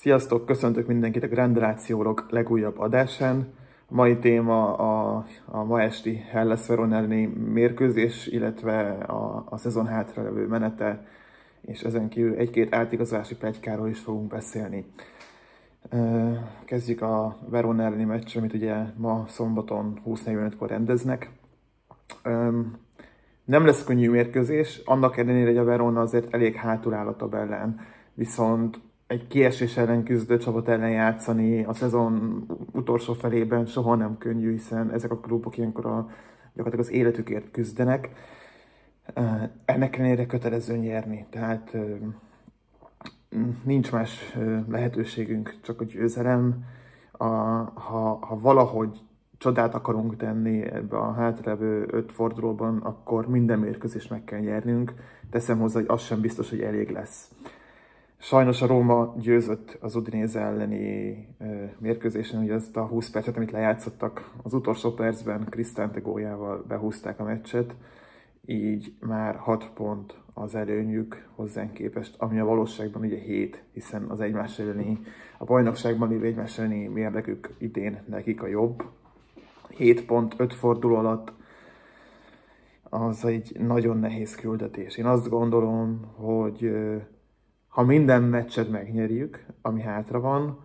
Sziasztok! Köszöntök mindenkit a Granderációk legújabb adásán. A mai téma a ma esti Hellas Verona elleni mérkőzés, illetve a szezon hátralevő menete, és ezen kívül egy-két átigazolási pletykáról is fogunk beszélni. Kezdjük a Verona elleni meccs, amit ugye ma szombaton 20:45-kor rendeznek. Nem lesz könnyű mérkőzés, annak ellenére, hogy a Verona azért elég hátul áll a tabellán, viszont egy kiesés ellen küzdő csapat ellen játszani a szezon utolsó felében soha nem könnyű, hiszen ezek a klubok ilyenkor gyakorlatilag az életükért küzdenek. Ennek ellenére kötelező nyerni, tehát nincs más lehetőségünk, csak a győzelem. Ha valahogy csodát akarunk tenni ebbe a hátralevő 5 fordulóban, akkor minden mérkőzést meg kell nyernünk. Teszem hozzá, hogy az sem biztos, hogy elég lesz. Sajnos a Róma győzött az Udinese elleni mérkőzésen, hogy azt a 20 percet, amit lejátszottak, az utolsó percben Cristante góljával behúzták a meccset, így már 6 pont az előnyük hozzánk képest, ami a valóságban ugye 7, hiszen az egymás elleni, a bajnokságban lévő egymás elleni mérlegük idén nekik a jobb. 7 pont 5 forduló alatt, az egy nagyon nehéz küldetés. Én azt gondolom, hogy ha minden meccset megnyerjük, ami hátra van,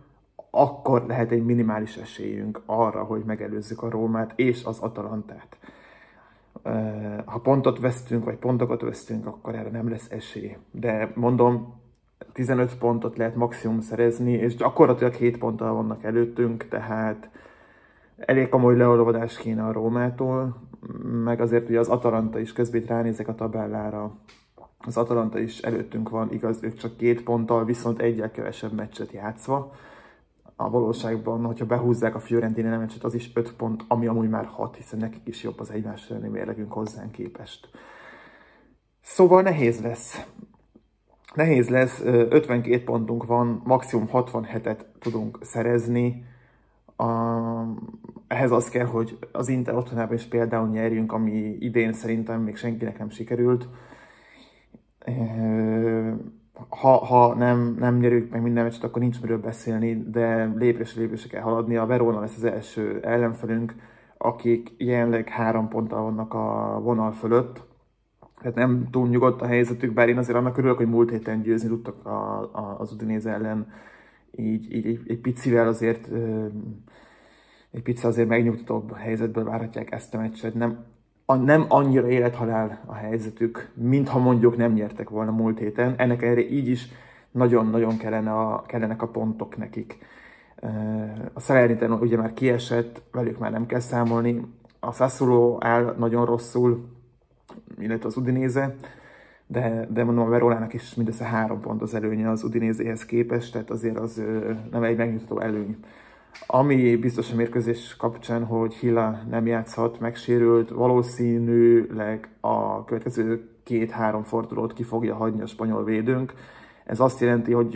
akkor lehet egy minimális esélyünk arra, hogy megelőzzük a Rómát és az Atalantát. Ha pontot vesztünk, vagy pontokat vesztünk, akkor erre nem lesz esély. De mondom, 15 pontot lehet maximum szerezni, és gyakorlatilag 7 ponttal vannak előttünk, tehát elég komoly leolvadás kéne a Rómától, meg azért, hogy az Atalanta is közben ránézek a tabellára. Az Atalanta is előttünk van, igaz, ők csak 2 ponttal, viszont egyel kevesebb meccset játszva. A valóságban, hogyha behúzzák a Fiorentina meccset, az is 5 pont, ami amúgy már 6, hiszen nekik is jobb az egymás elleni mérlegünk hozzánk képest. Szóval nehéz lesz. Nehéz lesz, 52 pontunk van, maximum 67-et tudunk szerezni. Ehhez az kell, hogy az Inter otthonában is például nyerjünk, ami idén szerintem még senkinek nem sikerült. Ha nem nyerünk meg minden meccset, akkor nincs miről beszélni, de lépésre kell haladni. A Verona lesz az első ellenfelünk, akik jelenleg 3 ponttal vannak a vonal fölött. Tehát nem túl nyugodt a helyzetük, bár én azért annak örülök, hogy múlt héten győzni tudtak az Udinese ellen. Így egy picivel azért, megnyugtatóbb helyzetből várhatják ezt a meccset. Nem annyira élethalál a helyzetük, mintha mondjuk nem nyertek volna múlt héten. Ennek erre így is nagyon-nagyon kellenek a pontok nekik. A Salernitana ugye már kiesett, velük már nem kell számolni. A Sassuolo áll nagyon rosszul, illetve az Udinese, de mondom, a Veronának is mindössze 3 pont az előnye az Udinéséhez képest, tehát azért az nem egy megnyugtató előny. Ami biztos a mérkőzés kapcsán, hogy Hila nem játszhat, megsérült, valószínűleg a következő 2-3 fordulót ki fogja hagyni a spanyol védőnk. Ez azt jelenti, hogy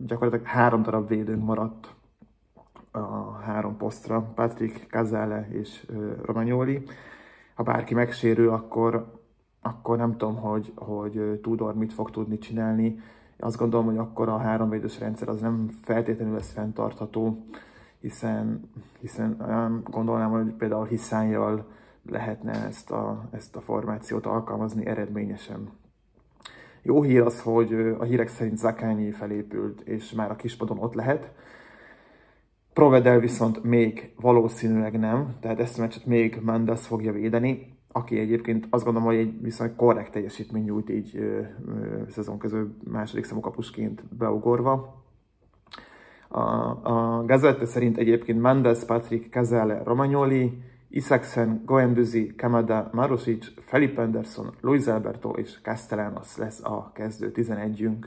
gyakorlatilag 3 darab védőnk maradt a 3 posztra, Patrick, Casale és Romagnoli. Ha bárki megsérül, akkor nem tudom, hogy Tudor mit fog tudni csinálni. Azt gondolom, hogy akkor a 3 védős rendszer az nem feltétlenül lesz fenntartható, hiszen gondolnám, hogy például Hiszánnyal lehetne ezt a formációt alkalmazni eredményesen. Jó hír az, hogy a hírek szerint Zaccagni felépült, és már a kispadon ott lehet. Provedel viszont még valószínűleg nem, tehát ezt a meccset még Mendes fogja védeni, aki egyébként azt gondolom, hogy egy viszonylag korrekt teljesítmény nyújt így szezon közül második számú kapusként beugorva. A Gazette szerint egyébként Mendes, Patrick, Casale, Romagnoli, Isaksen, Guendouzi, Kamada, Marusic, Felipe Anderson, Luis Alberto és Castellanos lesz a kezdő 11-ünk.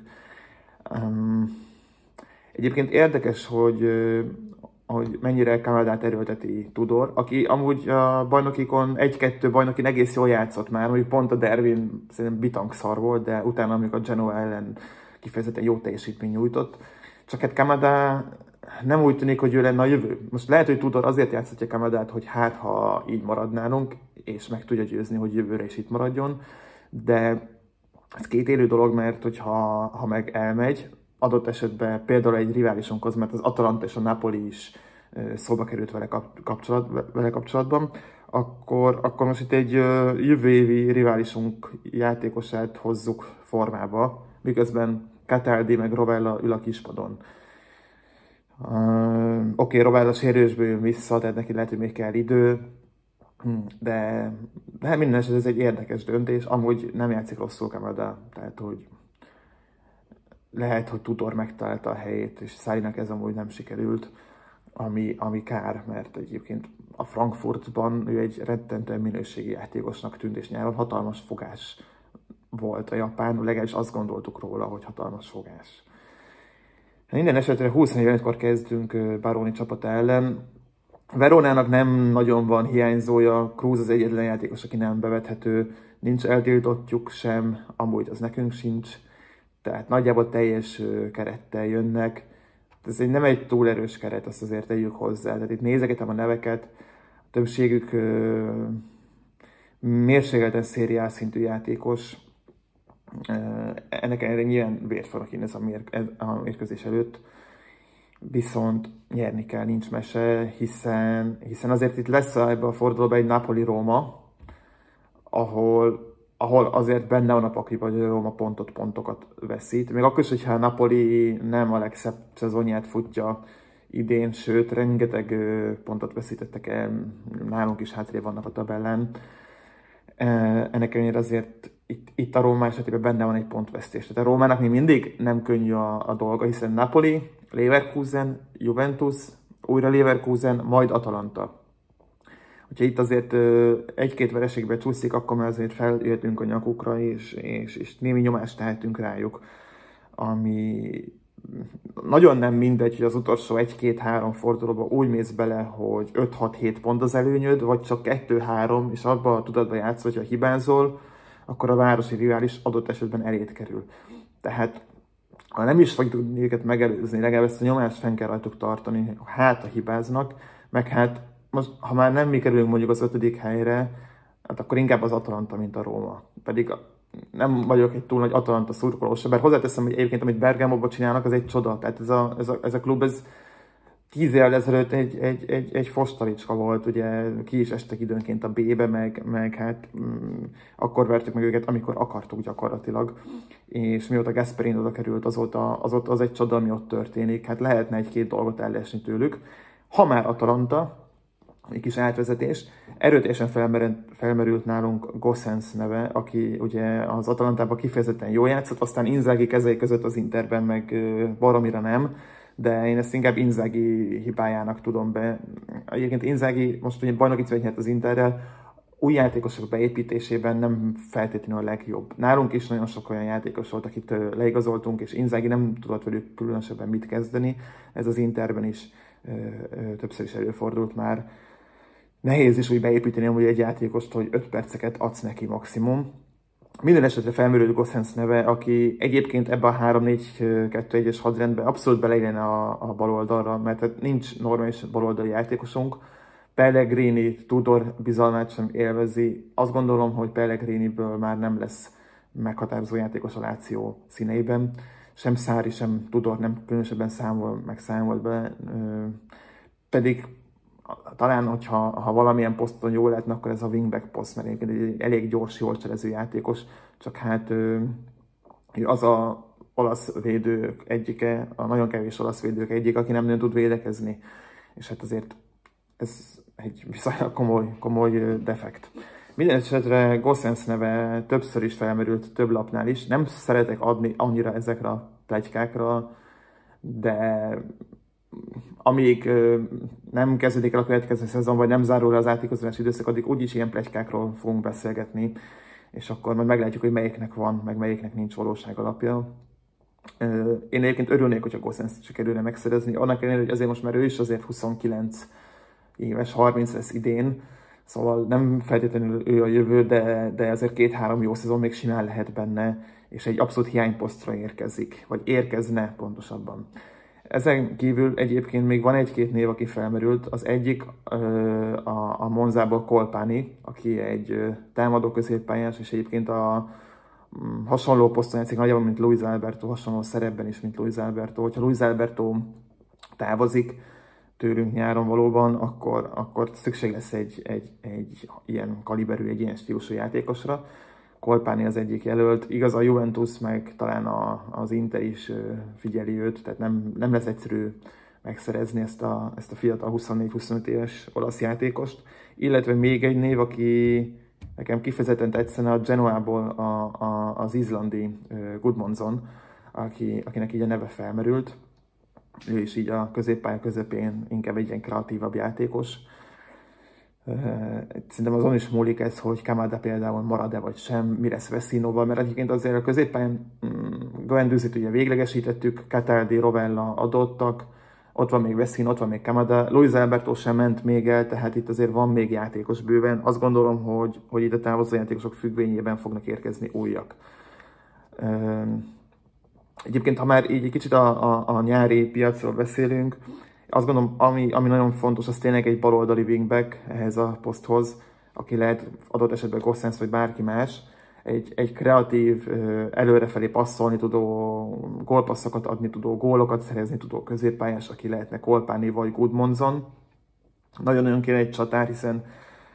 Egyébként érdekes, hogy mennyire Kamadát erőlteti Tudor, aki amúgy a bajnokikon 1-2 bajnokin egész jól játszott már, mondjuk pont a Dervin szerintem bitangszar volt, de utána, amikor a Genoa ellen kifejezetten jó teljesítmény nyújtott. Csak hát Kamada nem úgy tűnik, hogy ő lenne a jövő. Most lehet, hogy Tudor azért játszhatja Kamadát, hogy hát ha így maradnálunk, és meg tudja győzni, hogy jövőre is itt maradjon, de ez két élő dolog, mert hogyha meg elmegy, adott esetben például egy riválisunkhoz, mert az Atalanta és a Napoli is szóba került vele kapcsolatban, akkor most itt egy jövő évi riválisunk játékosát hozzuk formába, miközben Cataldi meg Rovella ül a kispadon. Oké, Rovella sérülésből jön vissza, tehát neki lehet, hogy még kell idő, de minden esetben ez egy érdekes döntés. Amúgy nem játszik rosszul Kamada, tehát hogy lehet, hogy Tudor megtalálta a helyét, és Sarrinak ez amúgy nem sikerült, ami kár, mert egyébként a Frankfurtban ő egy rettentően minőségi játékosnak tűnt, és nyáron hatalmas fogás volt a japán, legalábbis azt gondoltuk róla, hogy hatalmas fogás. Minden esetre 24-kor kezdünk Baroni csapata ellen. Veronának nem nagyon van hiányzója, Cruz az egyetlen játékos, aki nem bevethető, nincs eltiltottjuk sem, amúgy az nekünk sincs, tehát nagyjából teljes kerettel jönnek. Ez nem egy túl erős keret, azt azért tegyük hozzá. Tehát itt nézegetem a neveket, a többségük mérsékelten szériás szintű játékos. Ennek ellenére nyilván vért fognak inni ez a mérkőzés előtt. Viszont nyerni kell, nincs mese, hiszen azért itt lesz ebben a fordulóban egy Napoli-Róma, ahol azért benne van a pakliban, hogy a Róma pontokat veszít. Még akkor is, hogyha a Napoli nem a legszebb szezonját futja idén, sőt, rengeteg pontot veszítettek el, nálunk is hátrébb vannak a tabellán. Ennek ellenére azért itt a Róma esetében benne van egy pontvesztés. Tehát a Rómának még mindig nem könnyű a dolga, hiszen Napoli, Leverkusen, Juventus, újra Leverkusen, majd Atalanta. Hogyha itt azért egy-két vereségbe csúszik, akkor már azért feljöttünk a nyakukra, és némi nyomást tehetünk rájuk. Ami nagyon nem mindegy, hogy az utolsó 1-2-3 fordulóban úgy mész bele, hogy 5-6-7 pont az előnyöd, vagy csak 2-3, és abban a tudatban játszol, hogyha hibázol, akkor a városi rivális adott esetben elét kerül. Tehát ha nem is fogjuk tudni őket megelőzni, legalább ezt a nyomást fenn kell rajtuk tartani, hát a hibáznak, meg hát most, ha már nem mi kerülünk mondjuk az 5. helyre, hát akkor inkább az Atalanta, mint a Róma. Pedig nem vagyok egy túl nagy Atalanta szurkolós, bár hozzáteszem, hogy egyébként amit Bergamóban csinálnak, az egy csoda. Tehát ez a klub, ez 10 évvel ezelőtt egy fostalicska volt, ugye ki is estek időnként a B-be, meg hát akkor vertük meg őket, amikor akartuk gyakorlatilag. És mióta Gasperini oda került, azóta az egy csoda, ami ott történik. Hát lehetne egy-két dolgot ellesni tőlük. Ha már Atalanta, egy kis átvezetés, erőteljesen felmerült nálunk Gosens neve, aki ugye az Atalantában kifejezetten jól játszott, aztán Inzaghi kezei között az Interben meg baromira nem, de én ezt inkább Inzaghi hibájának tudom be. Egyébként Inzaghi most ugye bajnoki címet nyert az Interrel, új játékosok beépítésében nem feltétlenül a legjobb. Nálunk is nagyon sok olyan játékos volt, akit leigazoltunk, és Inzaghi nem tudott velük különösebben mit kezdeni. Ez az Interben is többször is előfordult már. Nehéz is úgy beépíteni amúgy egy játékost, hogy 5 perceket adsz neki maximum. Minden esetre felmerült Gosens neve, aki egyébként ebben a 3-4-2-1-es hadrendben abszolút beleillene a baloldalra, mert hát nincs normális baloldali játékosunk. Pellegrini Tudor bizalmát sem élvezi. Azt gondolom, hogy Pellegriniből már nem lesz meghatározó játékos a Láció színeiben. Sem Sarri, sem Tudor nem különösebben számolt be. Pedig talán, hogyha valamilyen poszton jól lehetne, akkor ez a wingback poszt, mert egy elég gyors, jól cselező játékos, csak hát az a olasz védők egyike, a nagyon kevés olasz védők egyik, aki nem nagyon tud védekezni, és hát azért ez egy viszonylag komoly defekt. Minden esetre Gosens neve többször is felmerült, több lapnál is. Nem szeretek adni annyira ezekre a pletykákra, de amíg nem kezdődik el a következő szezon, vagy nem zárul le az átigazolási időszak, addig úgyis ilyen pletykákról fogunk beszélgetni, és akkor majd meglátjuk, hogy melyiknek van, meg melyiknek nincs valóság alapja. Én egyébként örülnék, hogyha Gosens sikerülne megszerezni, annak ellenére, hogy azért most már ő is azért 29 éves, 30 lesz idén, szóval nem feltétlenül ő a jövő, de azért 2-3 jó szezon még simán lehet benne, és egy abszolút hiányposztra érkezik, vagy érkezne pontosabban. Ezen kívül egyébként még van egy-két név, aki felmerült. Az egyik a Monzából Colpani, aki egy támadó középpályás, és egyébként a hasonló poszton játszik nagyjából, mint Luis Alberto, hasonló szerepben is, mint Luis Alberto. Hogyha Luis Alberto távozik tőlünk nyáron valóban, akkor szükség lesz egy ilyen kaliberű, egy ilyen stílusú játékosra. Colpani az egyik jelölt. Igaz, a Juventus meg talán az Inter is figyeli őt, tehát nem lesz egyszerű megszerezni ezt a fiatal 24-25 éves olasz játékost. Illetve még egy név, aki nekem kifejezetten tetszene, a Genoából az izlandi Gudmundsson, akinek így a neve felmerült. Ő is így a középpálya közepén inkább egy ilyen kreatívabb játékos. Szerintem azon is múlik ez, hogy Kamada például marad-e vagy sem, mi lesz Vecinoval, mert egyébként azért a középpályán Guendouzi-t ugye véglegesítettük, Cataldi, Rovella adottak, ott van még Vecino, ott van még Kamada, Luis Alberto sem ment még el, tehát itt azért van még játékos bőven. Azt gondolom, hogy itt a távozó játékosok függvényében fognak érkezni újak. Egyébként, ha már így egy kicsit a nyári piacról beszélünk, azt gondolom, ami nagyon fontos, az tényleg egy baloldali wingback ehhez a poszthoz, aki lehet adott esetben Gossens vagy bárki más, egy kreatív, előrefelé passzolni tudó, gólpasszokat adni tudó, gólokat szerezni tudó középpályás, aki lehetne Colpani vagy Gudmundsson. Nagyon-nagyon kéne egy csatár, hiszen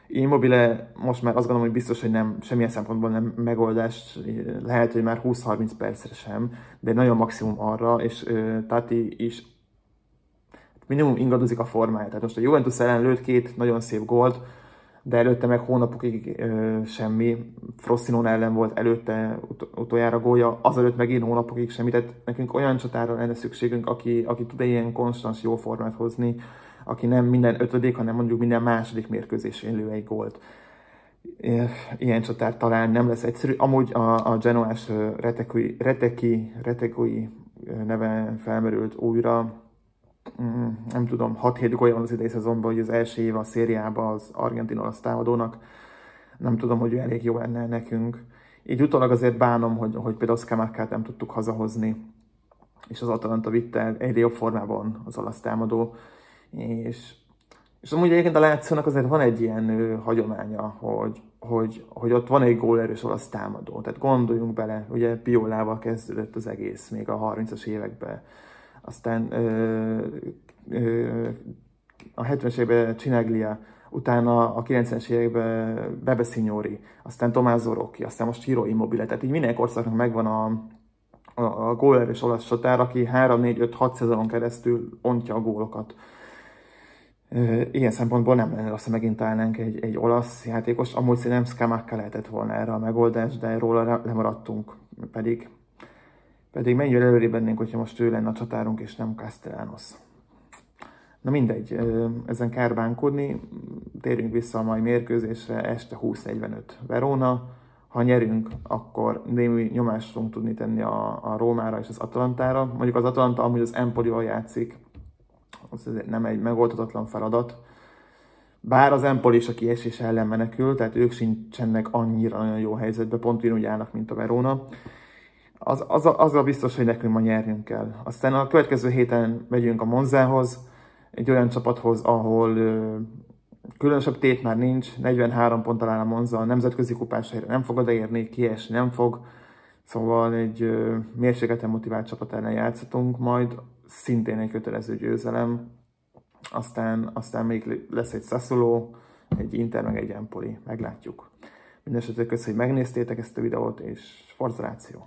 Immobile most már azt gondolom, hogy biztos, hogy nem, semmilyen szempontból nem megoldás, lehet, hogy már 20-30 percre sem, de nagyon maximum arra, és Tati is minimum ingadozik a formája. Tehát most a Juventus ellen lőtt 2 nagyon szép gólt, de előtte meg hónapokig semmi. Frosinone ellen volt előtte utoljára gólja, azelőtt meg én hónapokig semmi. Tehát nekünk olyan csatára lenne szükségünk, aki tud ilyen konstans jó formát hozni, aki nem minden 5., hanem mondjuk minden második mérkőzésén lő egy gólt. Ilyen csatár talán nem lesz egyszerű. Amúgy a Genoás Retegui neve felmerült újra. Nem tudom, 6-7 gólja van az idei szezonban, hogy az első év a szériában az argentin olasz támadónak. Nem tudom, hogy ő elég jó lenne nekünk. Így utólag azért bánom, hogy például Scamaccát nem tudtuk hazahozni, és az Atalanta vitte el egyre jobb formában az olasz támadó. És amúgy egyébként a Lációnak azért van egy ilyen hagyománya, hogy ott van egy gólerős olasz támadó. Tehát gondoljunk bele, ugye Piolával kezdődött az egész még a 30-as években. Aztán a 70-es években Chinaglia, utána a 90-es években Bebe Signori, aztán Tommaso Rocchi, aztán most Ciro Immobile. Tehát így minden országnak megvan a gólerős olasz csatár, aki 3-4-5-6 szezonon keresztül ontja a gólokat. Ilyen szempontból nem lenne rossz, ha megint találnánk egy olasz játékos. Amúgy szerintem Scamacca lehetett volna erre a megoldás, de róla lemaradtunk. Pedig mennyire előrébb lennénk, hogyha most ő lenne a csatárunk, és nem Castellanos. Na mindegy, ezen kár bánkodni. Térjünk vissza a mai mérkőzésre, este 20:45 Verona. Ha nyerünk, akkor némi nyomást fogunk tudni tenni a Rómára és az Atalantára. Mondjuk az Atalanta amúgy az Empolival játszik, az nem egy megoldhatatlan feladat. Bár az Empoli is a kiesés ellen menekül, tehát ők sincsenek annyira nagyon jó helyzetben, pont úgy állnak, mint a Verona. Az a biztos, hogy nekünk ma nyernünk kell. Aztán a következő héten megyünk a Monzához, egy olyan csapathoz, ahol különösebb tét már nincs, 43 ponttal áll a Monza, a nemzetközi kupás helyre nem fog odaérni, kiesni nem fog, szóval egy mérsékelten motivált csapat ellen játszhatunk majd, szintén egy kötelező győzelem, aztán még lesz egy Sassuolo, egy Inter, meg egy Empoli, meglátjuk. Mindenesetre köszönöm, hogy megnéztétek ezt a videót, és Forza Lazio!